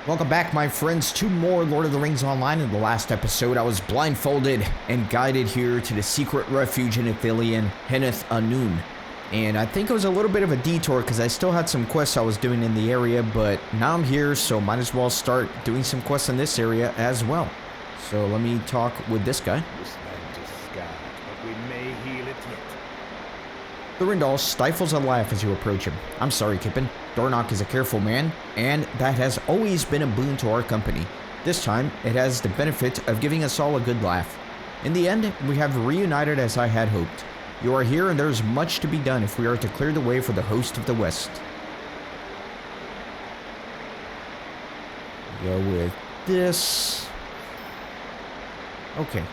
Welcome back, my friends, to more Lord of the Rings Online. In the last episode, I was blindfolded and guided here to the secret refuge in Ithilien, Henneth Anun. And I think it was a little bit of a detour because I still had some quests I was doing in the area, but now I'm here, so might as well start doing some quests in this area as well. So let me talk with this guy. This land is scarred, but we may heal it yet. Thurindal stifles a laugh as you approach him. I'm sorry, Kippen. Dornoch is a careful man, and that has always been a boon to our company. This time, it has the benefit of giving us all a good laugh. In the end, we have reunited as I had hoped. You are here, and there is much to be done if we are to clear the way for the host of the West. Go with this. Okay,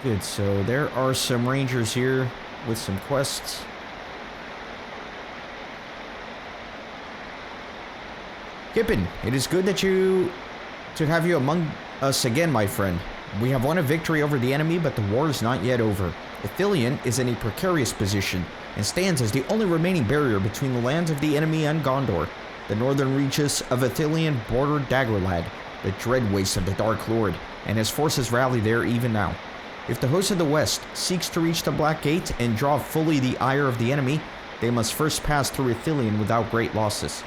good. So there are some rangers here with some quests. Kippen, it is good to have you among us again, my friend. We have won a victory over the enemy, but the war is not yet over. Ithilien is in a precarious position and stands as the only remaining barrier between the lands of the enemy and Gondor. The northern reaches of Ithilien border Dagorlad, the dread waste of the Dark Lord, and his forces rally there even now. If the host of the West seeks to reach the Black Gate and draw fully the ire of the enemy, they must first pass through Ithilien without great losses.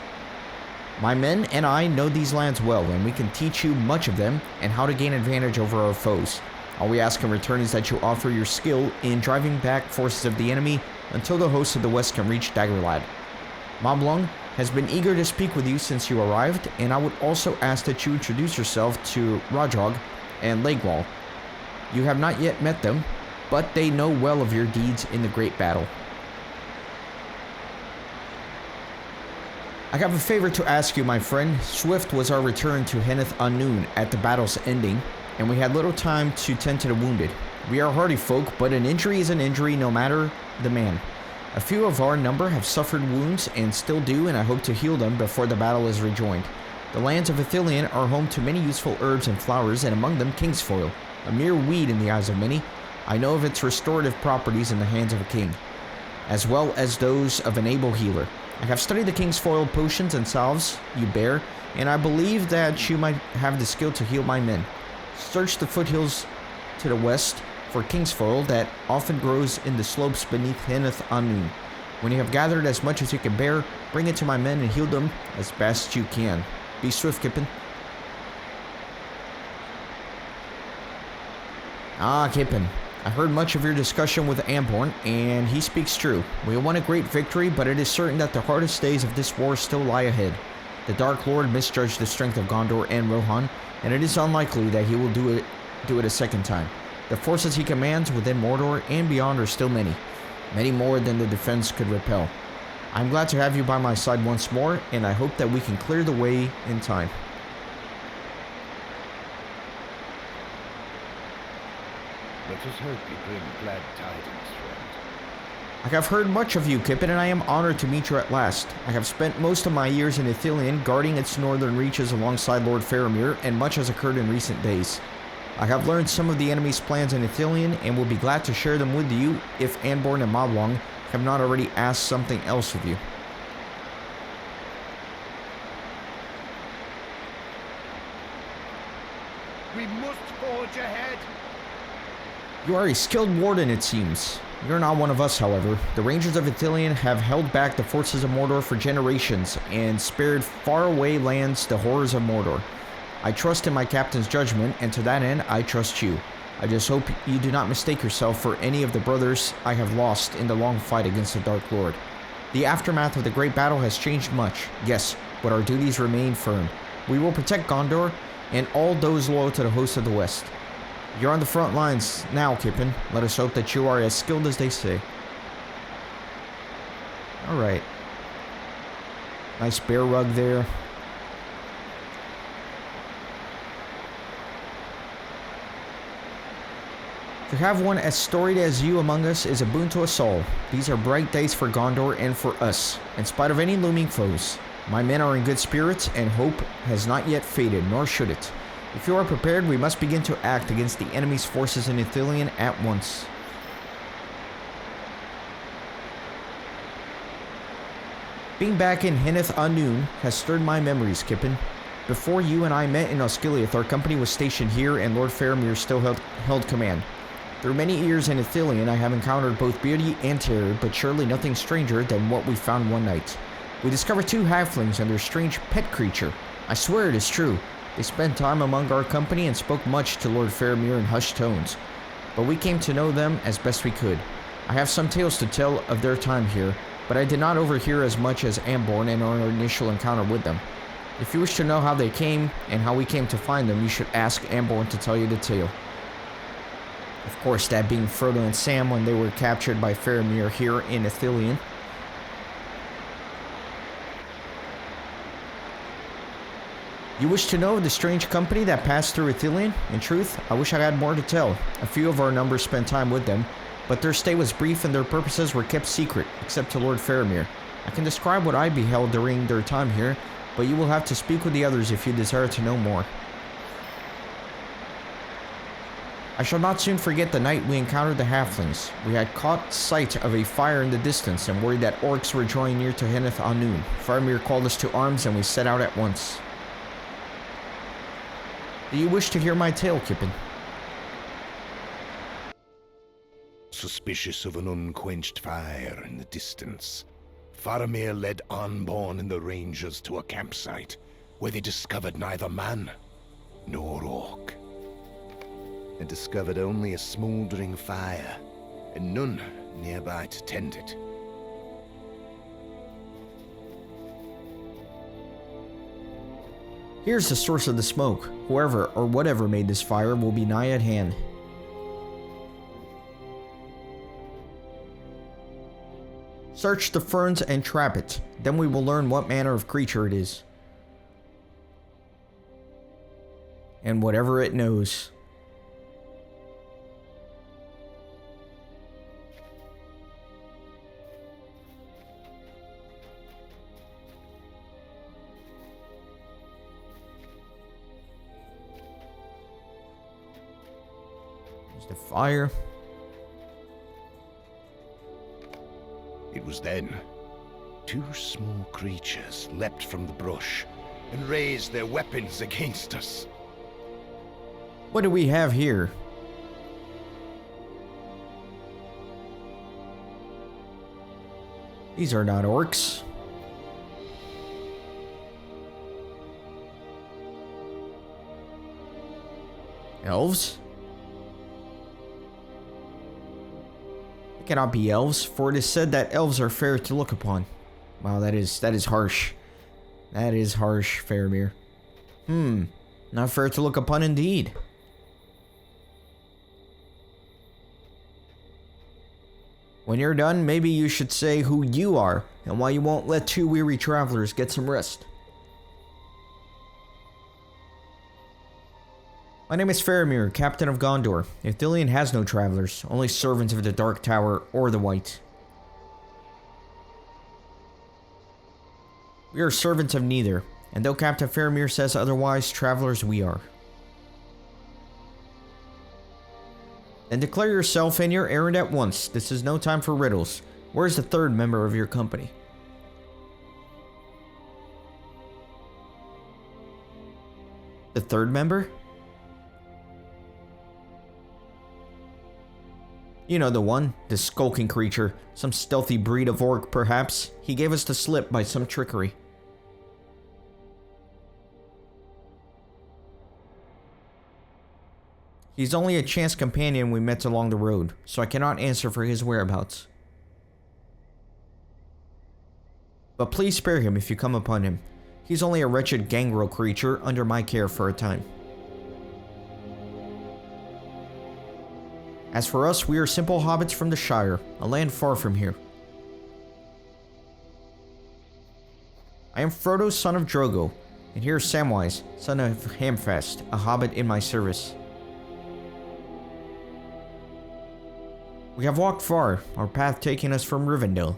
My men and I know these lands well, and we can teach you much of them and how to gain advantage over our foes. All we ask in return is that you offer your skill in driving back forces of the enemy until the host of the West can reach Dagorlad. Moblung has been eager to speak with you since you arrived, and I would also ask that you introduce yourself to Rajog and Legwall. You have not yet met them, but they know well of your deeds in the great battle. I have a favor to ask you, my friend. Swift was our return to Henneth Anun at the battle's ending, and we had little time to tend to the wounded. We are hardy folk, but an injury is an injury no matter the man. A few of our number have suffered wounds and still do, and I hope to heal them before the battle is rejoined. The lands of Ithilien are home to many useful herbs and flowers, and among them kingsfoil, a mere weed in the eyes of many. I know of its restorative properties in the hands of a king, as well as those of an able healer. I have studied the kingsfoil potions and salves you bear, and I believe that you might have the skill to heal my men. Search the foothills to the west for kingsfoil that often grows in the slopes beneath Henneth Anun. When you have gathered as much as you can bear, bring it to my men and heal them as best you can. Be swift, Kippen. Ah, Kippen. I heard much of your discussion with Amborn, and he speaks true. We won a great victory, but it is certain that the hardest days of this war still lie ahead. The Dark Lord misjudged the strength of Gondor and Rohan, and it is unlikely that he will do it a second time. The forces he commands within Mordor and beyond are still many more than the defense could repel. I'm glad to have you by my side once more, and I hope that we can clear the way in time. Let us hope you bring glad tidings, friend. I have heard much of you, Kippen, and I am honored to meet you at last. I have spent most of my years in Ithilien guarding its northern reaches alongside Lord Faramir, and much has occurred in recent days. I have learned some of the enemy's plans in Ithilien, and will be glad to share them with you if Anborn and Moblung have not already asked something else of you. We must forge ahead! You are a skilled warden, it seems. You're not one of us, however. The Rangers of Ithilien have held back the forces of Mordor for generations, and spared faraway lands the horrors of Mordor. I trust in my captain's judgment, and to that end, I trust you. I just hope you do not mistake yourself for any of the brothers I have lost in the long fight against the Dark Lord. The aftermath of the great battle has changed much, yes, but our duties remain firm. We will protect Gondor, and all those loyal to the host of the West. You're on the front lines now, Kippen. Let us hope that you are as skilled as they say. Alright. Nice bear rug there. To have one as storied as you among us is a boon to us all. These are bright days for Gondor and for us, in spite of any looming foes. My men are in good spirits, and hope has not yet faded, nor should it. If you are prepared, we must begin to act against the enemy's forces in Ithilien at once. Being back in Henneth Anun has stirred my memories, Kippen. Before you and I met in Osgiliath, our company was stationed here and Lord Faramir still held command. Through many years in Ithilien, I have encountered both beauty and terror, but surely nothing stranger than what we found one night. We discovered 2 halflings and their strange pet creature. I swear it is true. They spent time among our company and spoke much to Lord Faramir in hushed tones, but we came to know them as best we could. I have some tales to tell of their time here, but I did not overhear as much as Amborn in our initial encounter with them. If you wish to know how they came and how we came to find them, you should ask Amborn to tell you the tale. Of course, that being Frodo and Sam when they were captured by Faramir here in Ithilien. You wish to know of the strange company that passed through Ithilien? In truth, I wish I had more to tell. A few of our numbers spent time with them, but their stay was brief and their purposes were kept secret, except to Lord Faramir. I can describe what I beheld during their time here, but you will have to speak with the others if you desire to know more. I shall not soon forget the night we encountered the halflings. We had caught sight of a fire in the distance and worried that orcs were drawing near to Henneth Anun. Faramir called us to arms and we set out at once. Do you wish to hear my tale, Kippen? Suspicious of an unquenched fire in the distance, Faramir led Unborn and the Rangers to a campsite where they discovered neither man nor orc. And discovered only a smoldering fire and none nearby to tend it. Here's the source of the smoke. Whoever or whatever made this fire will be nigh at hand. Search the ferns and trap it. Then we will learn what manner of creature it is. And whatever it knows. The fire. It was then 2 small creatures leapt from the brush and raised their weapons against us. What do we have here? These are not orcs. Elves? It cannot be elves, for it is said that elves are fair to look upon. Wow, that is harsh. That is harsh, Faramir. Not fair to look upon indeed. When you're done, maybe you should say who you are, and why you won't let 2 weary travelers get some rest. My name is Faramir, Captain of Gondor. Ithilien has no travelers, only servants of the Dark Tower or the White. We are servants of neither, and though Captain Faramir says otherwise, travelers we are. Then declare yourself and your errand at once. This is no time for riddles. Where is the 3rd member of your company? The 3rd member? You know the one, the skulking creature, some stealthy breed of orc perhaps. He gave us the slip by some trickery. He's only a chance companion we met along the road, so I cannot answer for his whereabouts. But please spare him if you come upon him. He's only a wretched gangrel creature under my care for a time. As for us, we are simple hobbits from the Shire, a land far from here. I am Frodo, son of Drogo, and here is Samwise, son of Hamfast, a hobbit in my service. We have walked far, our path taking us from Rivendell.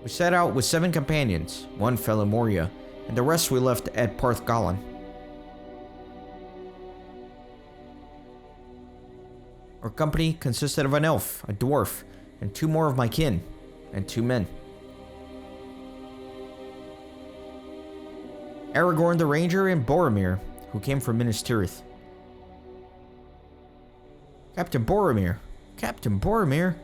We set out with 7 companions, 1 fell in Moria, and the rest we left at Parthgalan. Our company consisted of an elf, a dwarf, and 2 more of my kin, and 2 men. Aragorn the Ranger and Boromir, who came from Minas Tirith. Captain Boromir. Captain Boromir?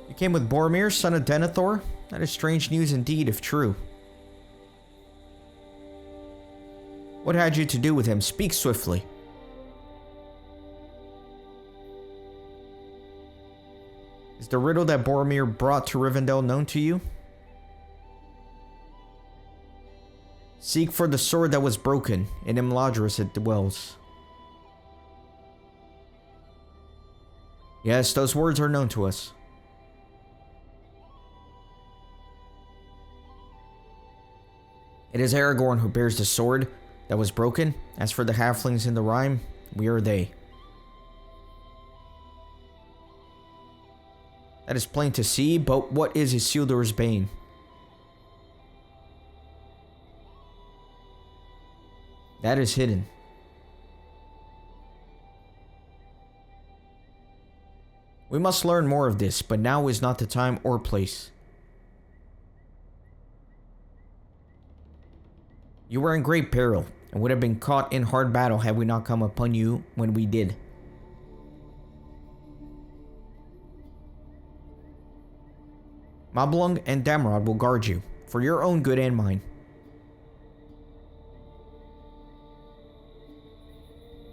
You came with Boromir, son of Denethor? That is strange news indeed, if true. What had you to do with him? Speak swiftly. Is the riddle that Boromir brought to Rivendell known to you? Seek for the sword that was broken. In Imladris it dwells. Yes, those words are known to us. It is Aragorn who bears the sword that was broken. As for the halflings in the rhyme, we are they. That is plain to see, but what is Isildur's bane? That is hidden. We must learn more of this, but now is not the time or place. You were in great peril, and would have been caught in hard battle had we not come upon you when we did. Moblung and Damrod will guard you, for your own good and mine.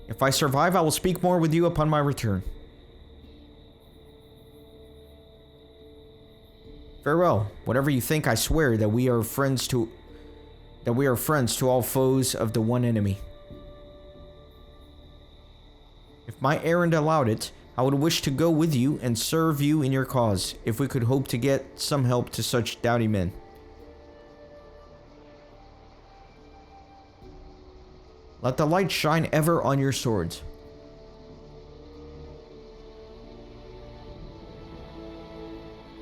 If I survive, I will speak more with you upon my return. Farewell. Whatever you think, I swear that we are friends to all foes of the one enemy. If my errand allowed it, I would wish to go with you and serve you in your cause, if we could hope to get some help to such doughty men. Let the light shine ever on your swords.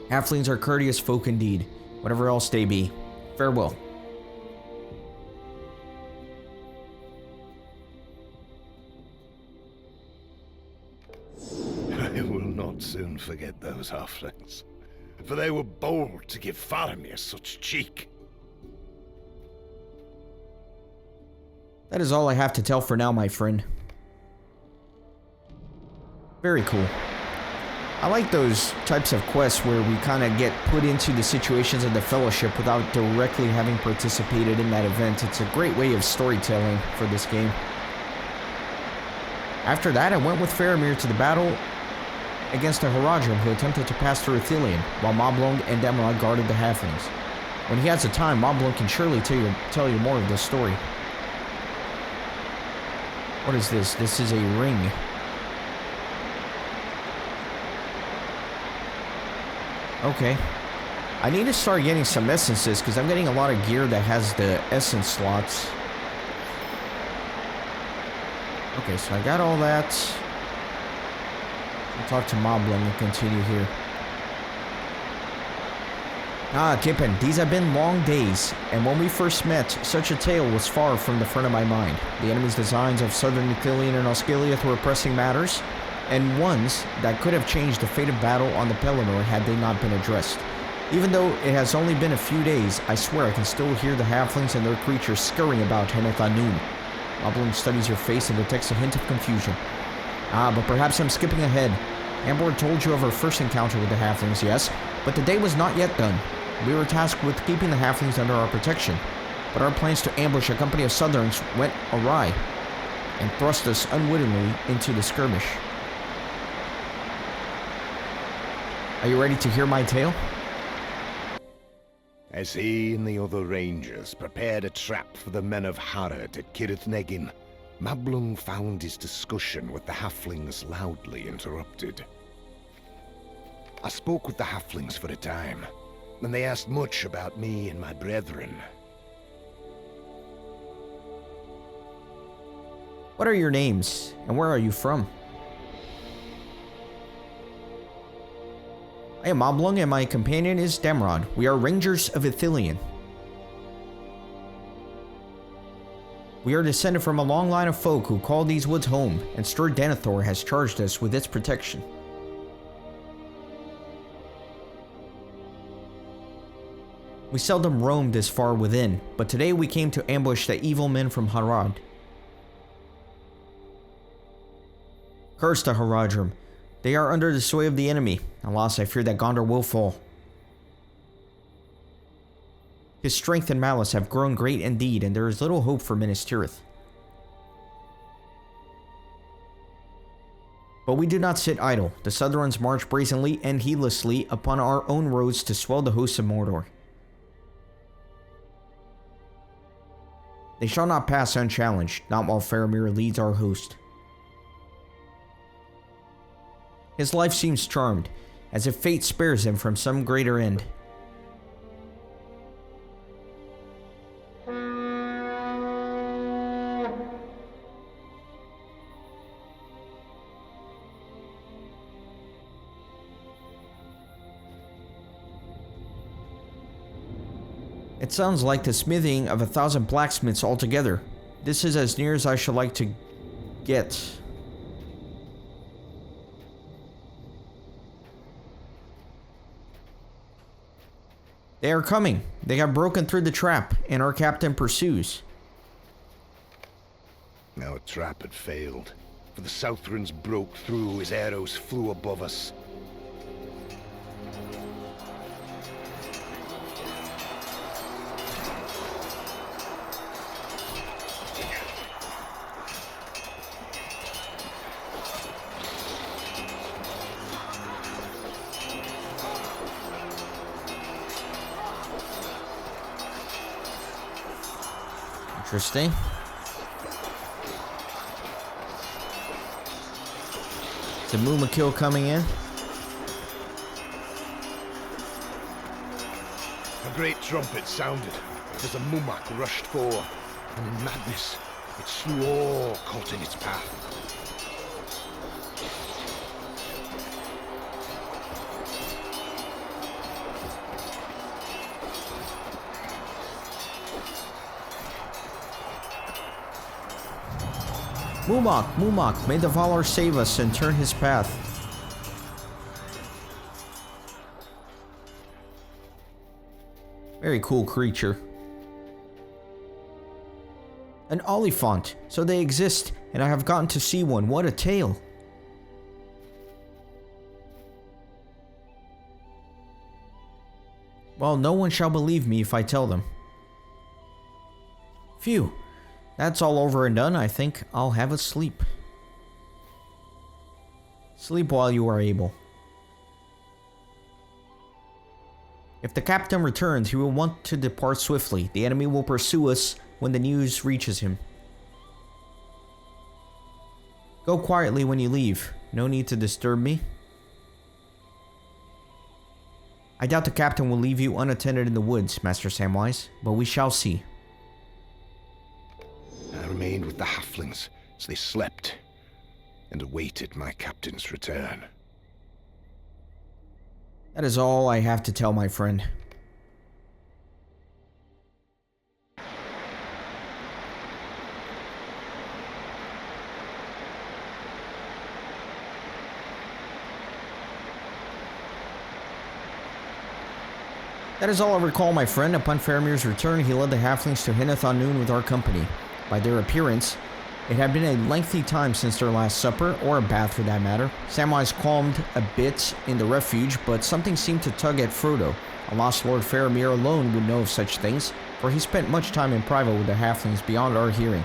Halflings are courteous folk indeed, whatever else they be. Farewell. I will not soon forget those halflings, for they were bold to give Faramir such cheek. That is all I have to tell for now, my friend. Very cool. I like those types of quests where we kind of get put into the situations of the Fellowship without directly having participated in that event. It's a great way of storytelling for this game. After that, I went with Faramir to the battle against a Haradrim who attempted to pass through Ithilien, while Moblung and Damrod guarded the halflings. When he has the time, Moblung can surely tell you more of this story. What is this? This is a ring. Okay. I need to start getting some essences because I'm getting a lot of gear that has the essence slots. Okay, so I got all that. I'll talk to Moblung and continue here. Ah, Kippen, these have been long days, and when we first met, such a tale was far from the front of my mind. The enemy's designs of southern Ithilien and Osgiliath were pressing matters, and ones that could have changed the fate of battle on the Pelennor had they not been addressed. Even though it has only been a few days, I swear I can still hear the halflings and their creatures scurrying about Henoth Anun. Moblung studies your face and detects a hint of confusion. Ah, but perhaps I'm skipping ahead. Amber told you of our first encounter with the halflings, yes, but the day was not yet done. We were tasked with keeping the halflings under our protection, but our plans to ambush a company of southerns went awry and thrust us unwittingly into the skirmish. Are you ready to hear my tale? As he and the other rangers prepared a trap for the men of Harad at Cirith Negin, Moblung found his discussion with the halflings loudly interrupted. I spoke with the halflings for a time, and they asked much about me and my brethren. What are your names, and where are you from? I am Moblung, and my companion is Damrod. We are Rangers of Ithilien. We are descended from a long line of folk who call these woods home, and Sir Denethor has charged us with its protection. We seldom roam this far within, but today we came to ambush the evil men from Harad. Curse the Haradrim. They are under the sway of the enemy. Alas, I fear that Gondor will fall. His strength and malice have grown great indeed, and there is little hope for Minas Tirith. But we do not sit idle. The Southrons march brazenly and heedlessly upon our own roads to swell the hosts of Mordor. They shall not pass unchallenged, not while Faramir leads our host. His life seems charmed, as if fate spares him from some greater end. It sounds like the smithing of 1,000 blacksmiths altogether. This is as near as I should like to get. They are coming. They have broken through the trap, and our captain pursues. Our trap had failed, for the Southrons broke through, his arrows flew above us. Interesting. Is the Mumakil coming in? A great trumpet sounded as the Mumak rushed forth, and in madness it slew all caught in its path. Mumak, Mumak, may the Valar save us and turn his path. Very cool creature. An Oliphant, so they exist, and I have gotten to see one. What a tale. Well, no one shall believe me if I tell them. Phew. That's all over and done. I think I'll have a sleep. Sleep while you are able. If the captain returns, he will want to depart swiftly. The enemy will pursue us when the news reaches him. Go quietly when you leave. No need to disturb me. I doubt the captain will leave you unattended in the woods, Master Samwise, but we shall see. I remained with the Halflings as they slept and awaited my captain's return. That is all I have to tell, my friend. That is all I recall, my friend. Upon Faramir's return, he led the Halflings to Hineth Anun with our company. By their appearance, it had been a lengthy time since their last supper, or a bath for that matter. Samwise calmed a bit in the refuge, but something seemed to tug at Frodo. Alas, Lord Faramir alone would know of such things, for he spent much time in private with the Halflings beyond our hearing.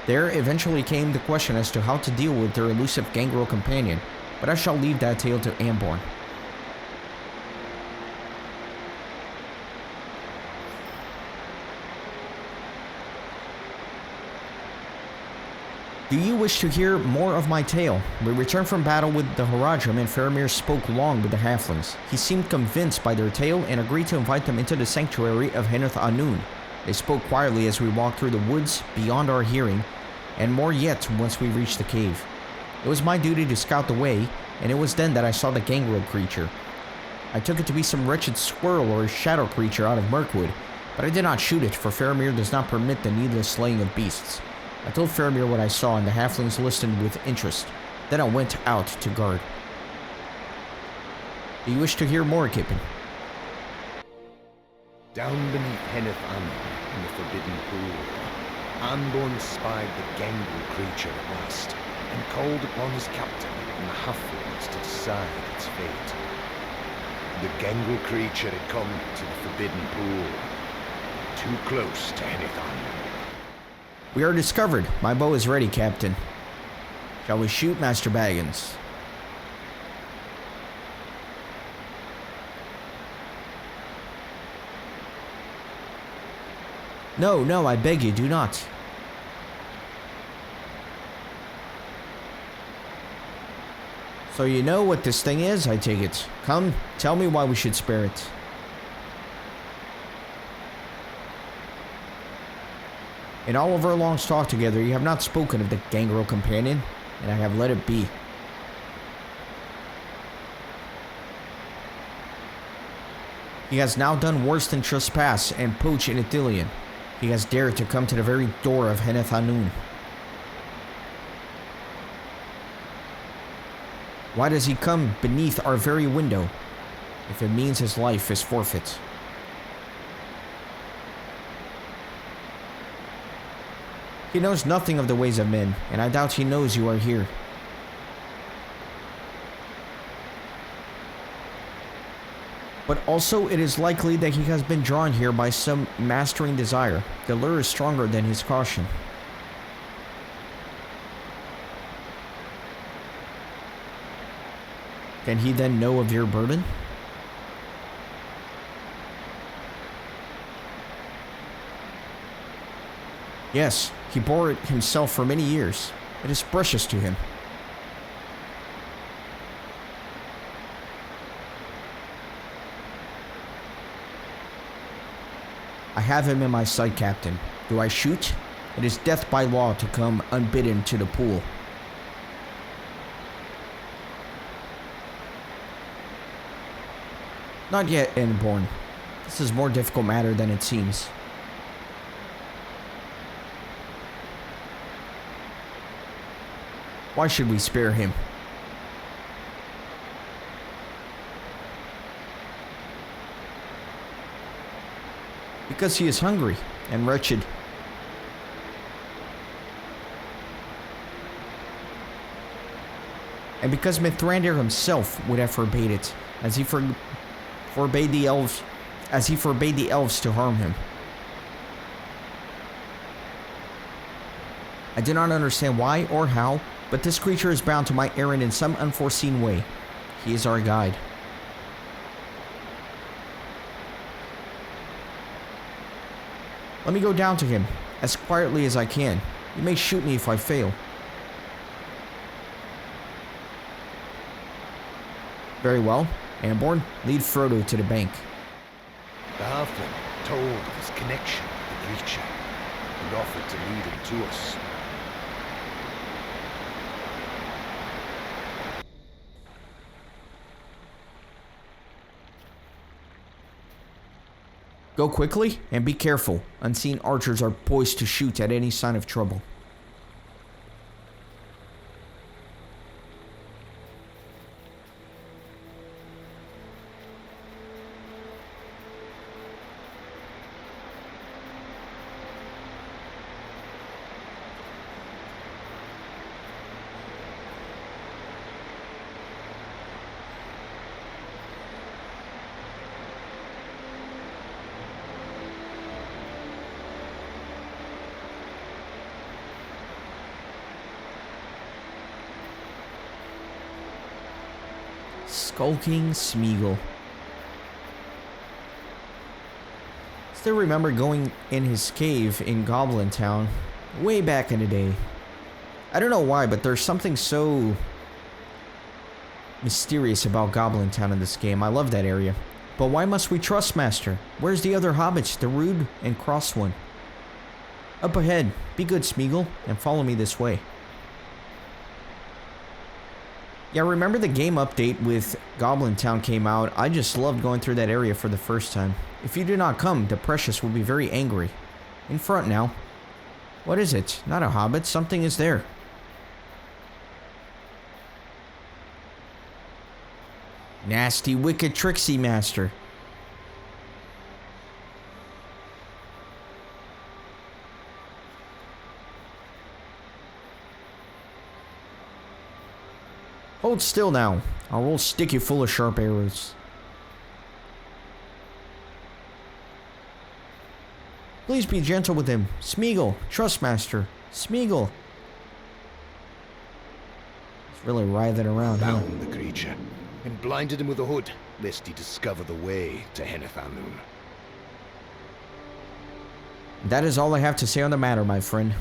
There eventually came the question as to how to deal with their elusive gangrel companion, but I shall leave that tale to Amborn. Do you wish to hear more of my tale? We returned from battle with the Haradrim, and Faramir spoke long with the Halflings. He seemed convinced by their tale and agreed to invite them into the sanctuary of Hineth Anun. They spoke quietly as we walked through the woods beyond our hearing, and more yet once we reached the cave. It was my duty to scout the way, and it was then that I saw the gangrel creature. I took it to be some wretched squirrel or shadow creature out of Mirkwood, but I did not shoot it, for Faramir does not permit the needless slaying of beasts. I told Faramir what I saw, and the Halflings listened with interest. Then I went out to guard. Do you wish to hear more, Kippen? Down beneath Henneth in the Forbidden Pool, Anborn spied the gangrel creature at last, and called upon his captain and the Halflings to decide its fate. The gangrel creature had come to the Forbidden Pool, too close to Henneth. We are discovered. My bow is ready, Captain. Shall we shoot, Master Baggins? No, no, I beg you, do not. So you know what this thing is, I take it. Come, tell me why we should spare it. In all of our long talk together, you have not spoken of the gangrel companion, and I have let it be. He has now done worse than trespass and poach in Ethereum. He has dared to come to the very door of Henneth Hanoun. Why does he come beneath our very window? If it means his life is forfeit. He knows nothing of the ways of men, and I doubt he knows you are here. But also it is likely that he has been drawn here by some mastering desire. The lure is stronger than his caution. Can he then know of your burden? Yes, he bore it himself for many years. It is precious to him. I have him in my sight, Captain. Do I shoot? It is death by law to come unbidden to the pool. Not yet, Inborn. This is a more difficult matter than it seems. Why should we spare him? Because he is hungry and wretched. And because Mithrandir himself would have forbade it, as he forbade the elves to harm him. I do not understand why or how, but this creature is bound to my errand in some unforeseen way. He is our guide. Let me go down to him, as quietly as I can. You may shoot me if I fail. Very well. Anborn, lead Frodo to the bank. The halfling told of his connection with the creature and offered to lead him to us. Go quickly and be careful. Unseen archers are poised to shoot at any sign of trouble. Skulking Smeagol. Still remember going in his cave in Goblin Town way back in the day. I don't know why, but there's something so mysterious about Goblin Town in this game. I love that area. But why must we trust Master? Where's the other hobbits, the rude and cross one? Up ahead. Be good, Smeagol, and follow me this way. Yeah, remember the game update with Goblin Town came out. I just loved going through that area for the first time. If you do not come, the Precious will be very angry. In front now. What is it? Not a hobbit. Something is there. Nasty, wicked, tricksy master. Hold still now, or we'll stick you full of sharp arrows. Please be gentle with him. Smeagol, trust master. Smeagol. He's really writhing around, huh? Bound the creature, and blinded him with a hood, lest he discover the way to Henethanun. That is all I have to say on the matter, my friend.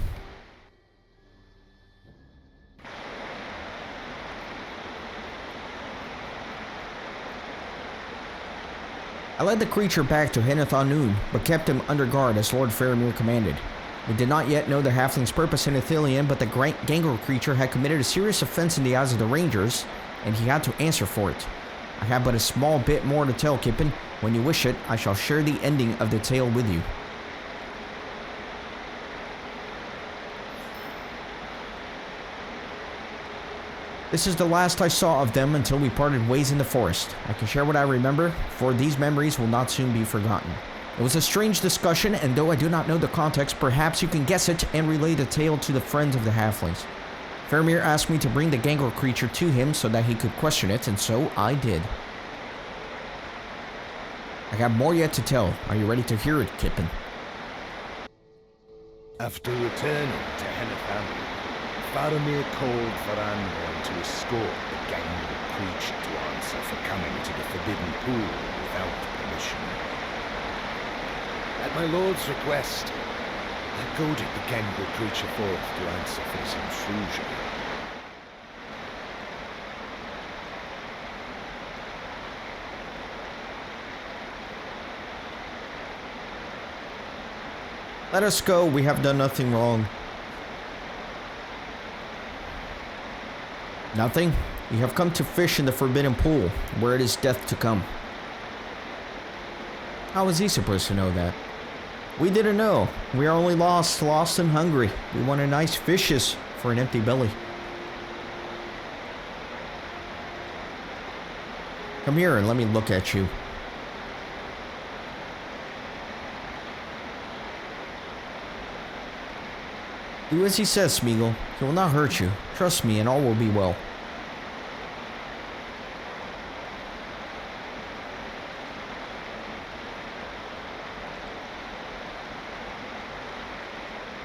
I led the creature back to Henethanun, but kept him under guard as Lord Faramir commanded. We did not yet know the Halfling's purpose in Ethereum, but the gangrel creature had committed a serious offense in the eyes of the Rangers, and he had to answer for it. I have but a small bit more to tell, Kippen. When you wish it, I shall share the ending of the tale with you. This is the last I saw of them until we parted ways in the forest. I can share what I remember, for these memories will not soon be forgotten. It was a strange discussion, and though I do not know the context, perhaps you can guess it and relay the tale to the friends of the Halflings. Faramir asked me to bring the gangrel creature to him so that he could question it, and so I did. I have more yet to tell. Are you ready to hear it, Kippen? After returning to Henethanun, Faramir called for Anborn to escort the gangrel creature to answer for coming to the Forbidden Pool without permission. At my lord's request, I goaded the gangrel creature forth to answer for his intrusion. Let us go. We have done nothing wrong. Nothing? You have come to fish in the Forbidden Pool, where it is death to come. How was he supposed to know that? We didn't know. We are only lost and hungry. We wanted nice fishes for an empty belly. Come here and let me look at you. Do as he says, Smeagol. He will not hurt you. Trust me and all will be well.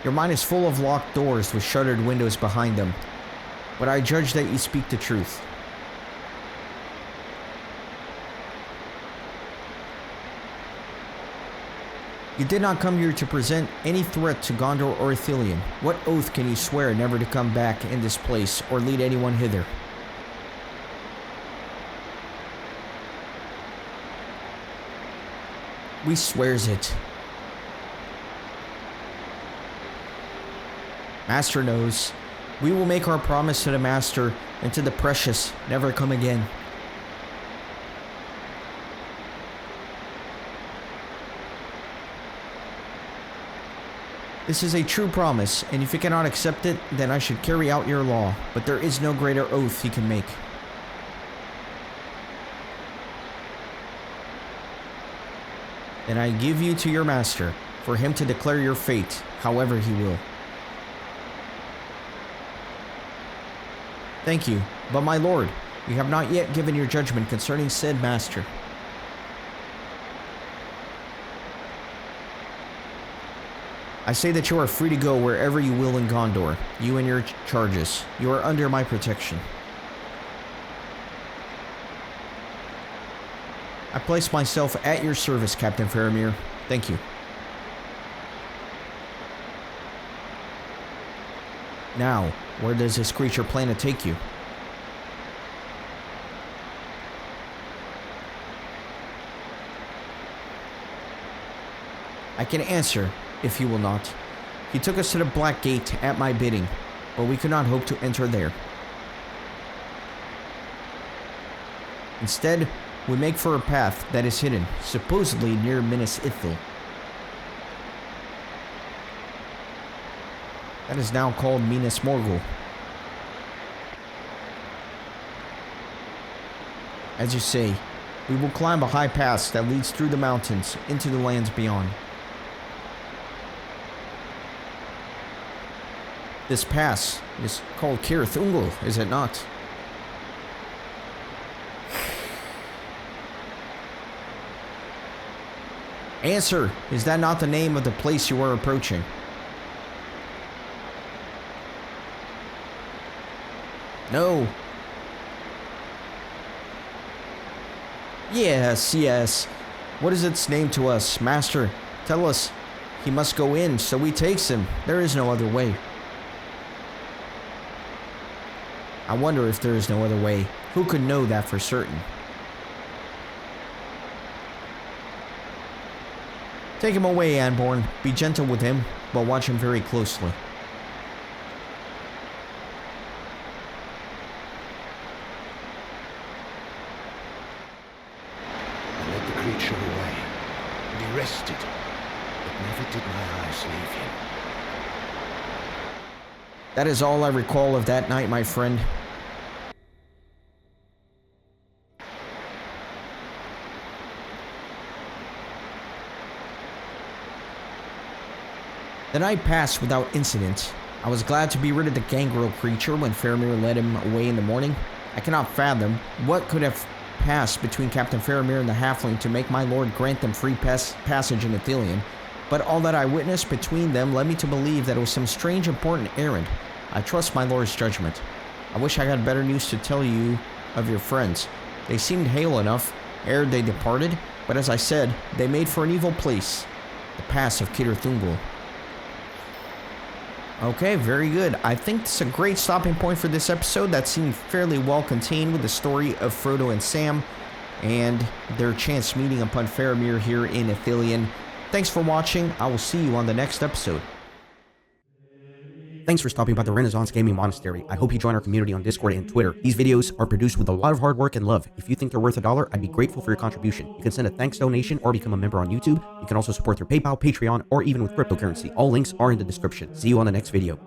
Your mind is full of locked doors with shuttered windows behind them, but I judge that you speak the truth. You did not come here to present any threat to Gondor or Ethereum. What oath can you swear never to come back in this place or lead anyone hither? We swears it. Master knows. We will make our promise to the Master and to the precious never come again. This is a true promise, and if you cannot accept it, then I should carry out your law, but there is no greater oath he can make. Then I give you to your master, for him to declare your fate, however he will. Thank you, but my lord, you have not yet given your judgment concerning said master. I say that you are free to go wherever you will in Gondor, you and your charges. You are under my protection. I place myself at your service, Captain Faramir. Thank you. Now, where does this creature plan to take you? I can answer, if you will not. He took us to the Black Gate at my bidding, but we could not hope to enter there. Instead, we make for a path that is hidden, supposedly near Minas Ithil. That is now called Minas Morgul. As you say, we will climb a high pass that leads through the mountains into the lands beyond. This pass is called Cirith Ungol, is it not? Answer! Is that not the name of the place you are approaching? No. Yes, yes. What is its name to us, Master? Tell us. He must go in, so we takes him. There is no other way. I wonder if there is no other way. Who could know that for certain? Take him away, Anborn. Be gentle with him, but watch him very closely. I led the creature away, and he rested, but never did my eyes leave him. That is all I recall of that night, my friend. The night passed without incident. I was glad to be rid of the gangrel creature when Faramir led him away in the morning. I cannot fathom what could have passed between Captain Faramir and the Halfling to make my lord grant them free passage in Ithilien, but all that I witnessed between them led me to believe that it was some strange important errand. I trust my lord's judgment. I wish I had better news to tell you of your friends. They seemed hale enough ere they departed, but as I said, they made for an evil place, the pass of Kidir Thungol. Okay, very good. I think it's a great stopping point for this episode that seemed fairly well contained with the story of Frodo and Sam and their chance meeting upon Faramir here in Ithilien. Thanks for watching. I will see you on the next episode. Thanks for stopping by the Renaissance Gaming Monastery. I hope you join our community on Discord and Twitter. These videos are produced with a lot of hard work and love. If you think they're worth $1, I'd be grateful for your contribution. You can send a thanks donation or become a member on YouTube. You can also support through PayPal, Patreon, or even with cryptocurrency. All links are in the description. See you on the next video.